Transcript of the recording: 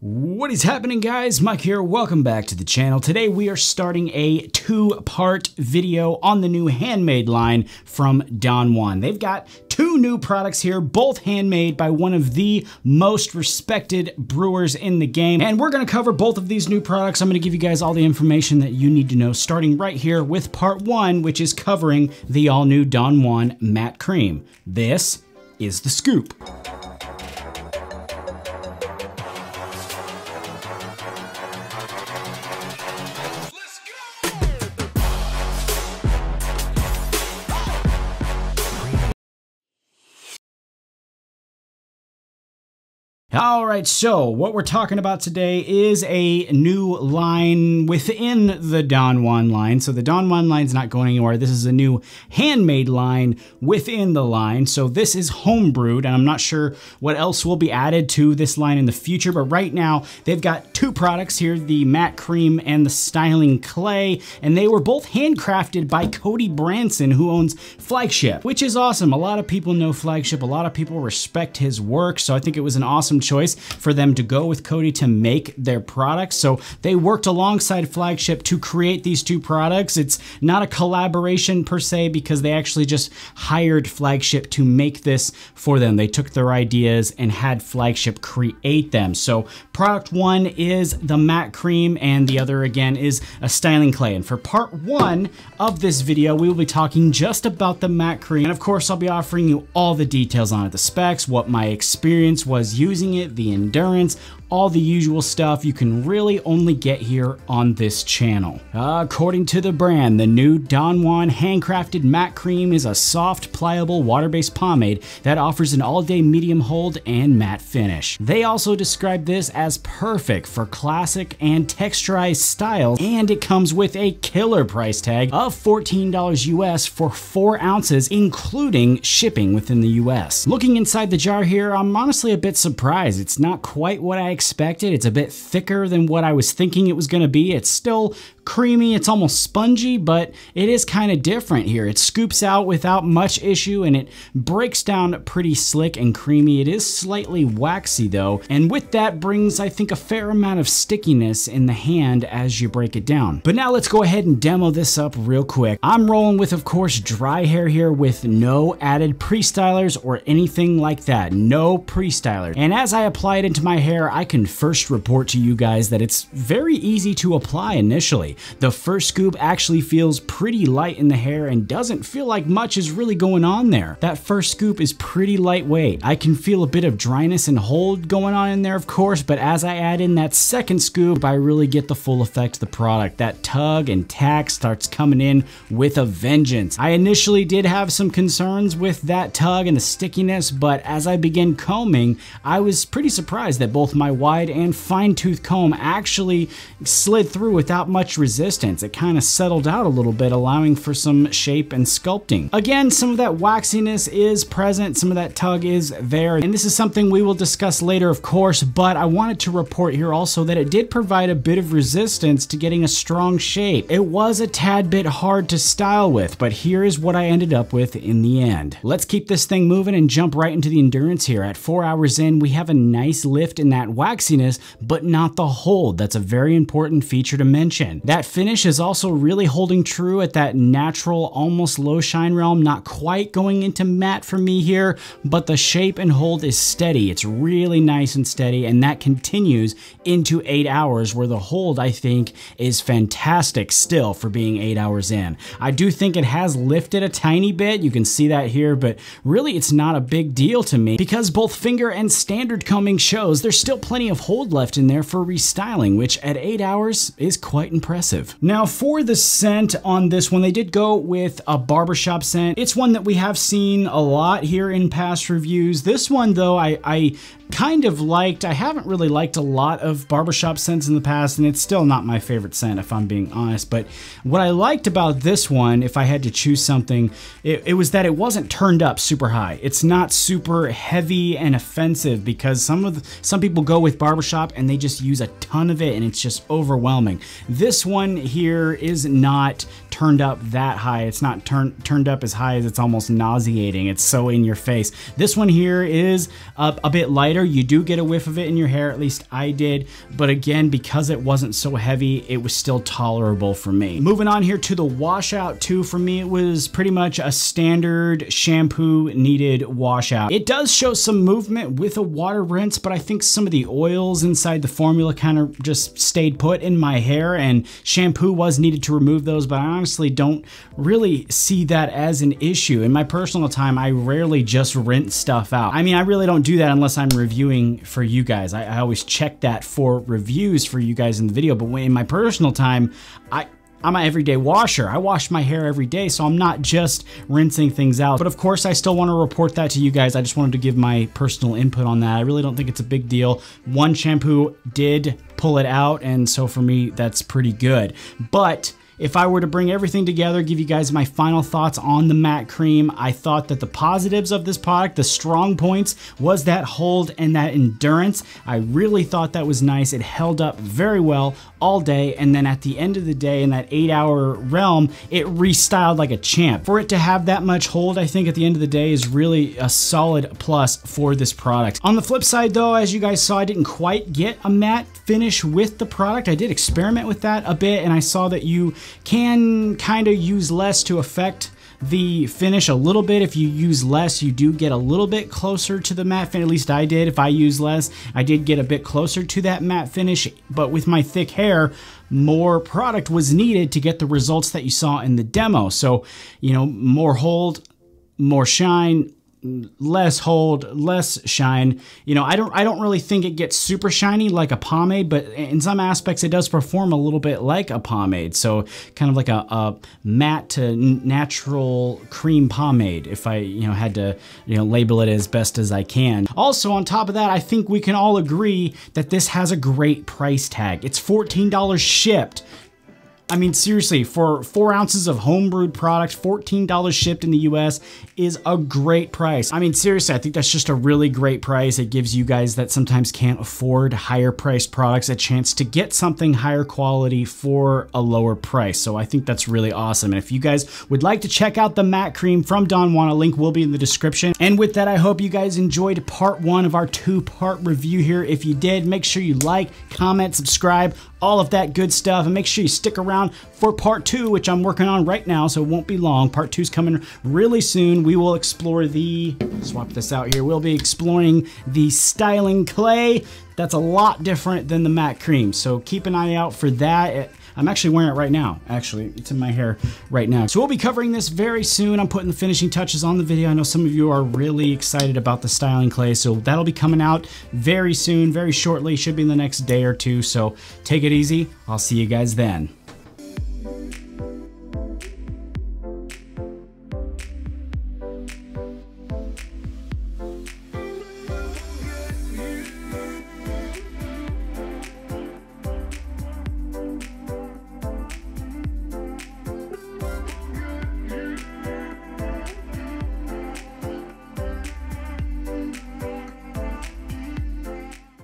What is happening, guys? Mike here. Welcome back to the channel. Today we are starting a two-part video on the new handmade line from Don Juan. They've got two new products here, both handmade by one of the most respected brewers in the game. And we're gonna cover both of these new products. I'm gonna give you guys all the information that you need to know, starting right here with part one, which is covering the all-new Don Juan Matte Cream. This is the scoop. All right, so what we're talking about today is a new line within the Don Juan line. So the Don Juan line's not going anywhere. This is a new handmade line within the line. So this is homebrewed, and I'm not sure what else will be added to this line in the future, but right now they've got two products here, the matte cream and the styling clay, and they were both handcrafted by Cody Branson, who owns Flagship, which is awesome. A lot of people know Flagship. A lot of people respect his work, so I think it was an awesome choice for them to go with Cody to make their products. So they worked alongside Flagship to create these two products. It's not a collaboration per se because they actually just hired Flagship to make this for them. They took their ideas and had Flagship create them. So product one is the matte cream and the other again is a styling clay. And for part one of this video, we will be talking just about the matte cream. And of course, I'll be offering you all the details on it, the specs, what my experience was using it, the endurance, all the usual stuff you can really only get here on this channel. According to the brand, the new Don Juan handcrafted matte cream is a soft, pliable, water-based pomade that offers an all-day medium hold and matte finish. They also describe this as perfect for classic and texturized styles, and it comes with a killer price tag of $14 US for 4 ounces, including shipping within the US. Looking inside the jar here, I'm honestly a bit surprised. It's not quite what I expected. It's a bit thicker than what I was thinking it was going to be. It's still creamy, it's almost spongy, but it is kind of different here. It scoops out without much issue and it breaks down pretty slick and creamy. It is slightly waxy though, and with that brings, I think, a fair amount of stickiness in the hand as you break it down. But now let's go ahead and demo this up real quick. I'm rolling with, of course, dry hair here with no added pre-stylers or anything like that. No pre-stylers. And as I apply it into my hair, I can first report to you guys that it's very easy to apply initially. The first scoop actually feels pretty light in the hair and doesn't feel like much is really going on there. That first scoop is pretty lightweight. I can feel a bit of dryness and hold going on in there, of course, but as I add in that second scoop, I really get the full effect of the product. That tug and tack starts coming in with a vengeance. I initially did have some concerns with that tug and the stickiness, but as I began combing, I was pretty surprised that both my wide and fine tooth comb actually slid through without much resistance. It kind of settled out a little bit, allowing for some shape and sculpting. Again, some of that waxiness is present, some of that tug is there, and this is something we will discuss later, of course, but I wanted to report here also that it did provide a bit of resistance to getting a strong shape. It was a tad bit hard to style with, but here is what I ended up with in the end. Let's keep this thing moving and jump right into the endurance here. At 4 hours in, we have a nice lift in that waxiness, but not the hold. That's a very important feature to mention. That finish is also really holding true at that natural, almost low shine realm, not quite going into matte for me here, but the shape and hold is steady. It's really nice and steady, and that continues into 8 hours, where the hold, I think, is fantastic still for being 8 hours in. I do think it has lifted a tiny bit. You can see that here, but really it's not a big deal to me because both finger and standard combing shows there's still plenty of hold left in there for restyling, which at 8 hours is quite impressive. Now for the scent on this one, they did go with a barbershop scent. It's one that we have seen a lot here in past reviews. This one though, I kind of liked. I haven't really liked a lot of barbershop scents in the past, and it's still not my favorite scent if I'm being honest, but what I liked about this one, if I had to choose something, it was that it wasn't turned up super high. It's not super heavy and offensive because some people go with barbershop and they just use a ton of it and it's just overwhelming. This one here is not turned up that high. It's not turned up as high as it's almost nauseating. It's so in your face. This one here is a bit lighter. later, you do get a whiff of it in your hair, at least I did. But again, because it wasn't so heavy, it was still tolerable for me. Moving on here to the washout too, for me, it was pretty much a standard shampoo needed washout. It does show some movement with a water rinse, but I think some of the oils inside the formula kind of just stayed put in my hair, and shampoo was needed to remove those, but I honestly don't really see that as an issue. In my personal time, I rarely just rinse stuff out. I mean, I really don't do that unless I'm reviewing for you guys. I always check that for reviews for you guys in the video, but in my personal time, I'm an everyday washer. I wash my hair every day, so I'm not just rinsing things out. But of course, I still want to report that to you guys. I just wanted to give my personal input on that. I really don't think it's a big deal. One shampoo did pull it out, and so for me, that's pretty good. But if I were to bring everything together, give you guys my final thoughts on the matte cream, I thought that the positives of this product, the strong points, was that hold and that endurance. I really thought that was nice. It held up very well all day, and then at the end of the day, in that 8-hour realm, it restyled like a champ. For it to have that much hold, I think at the end of the day is really a solid plus for this product. On the flip side though, as you guys saw, I didn't quite get a matte finish with the product. I did experiment with that a bit, and I saw that you can kind of use less to affect the finish a little bit. If you use less, you do get a little bit closer to the matte finish. At least I did. If I use less, I did get a bit closer to that matte finish, but with my thick hair, more product was needed to get the results that you saw in the demo. So, you know, more hold, more shine, less hold, less shine. You know, I don't really think it gets super shiny like a pomade, but in some aspects it does perform a little bit like a pomade. So kind of like a matte to natural cream pomade, if I, you know, had to, you know, label it as best as I can. Also, on top of that, I think we can all agree that this has a great price tag. It's $14 shipped. I mean, seriously, for 4 ounces of homebrewed product, $14 shipped in the US is a great price. I mean, seriously, I think that's just a really great price. It gives you guys that sometimes can't afford higher priced products a chance to get something higher quality for a lower price. So I think that's really awesome. And if you guys would like to check out the matte cream from Don Juan, a link will be in the description. And with that, I hope you guys enjoyed part 1 of our 2-part review here. If you did, make sure you like, comment, subscribe, all of that good stuff, and make sure you stick around for part 2, which I'm working on right now, so it won't be long. Part 2 is coming really soon. We will explore the, swap this out here, we'll be exploring the styling clay. That's a lot different than the matte cream, so keep an eye out for that. I'm actually wearing it right now. Actually, it's in my hair right now. So we'll be covering this very soon. I'm putting the finishing touches on the video. I know some of you are really excited about the styling clay, so that'll be coming out very soon, very shortly. Should be in the next day or two, so take it easy. I'll see you guys then.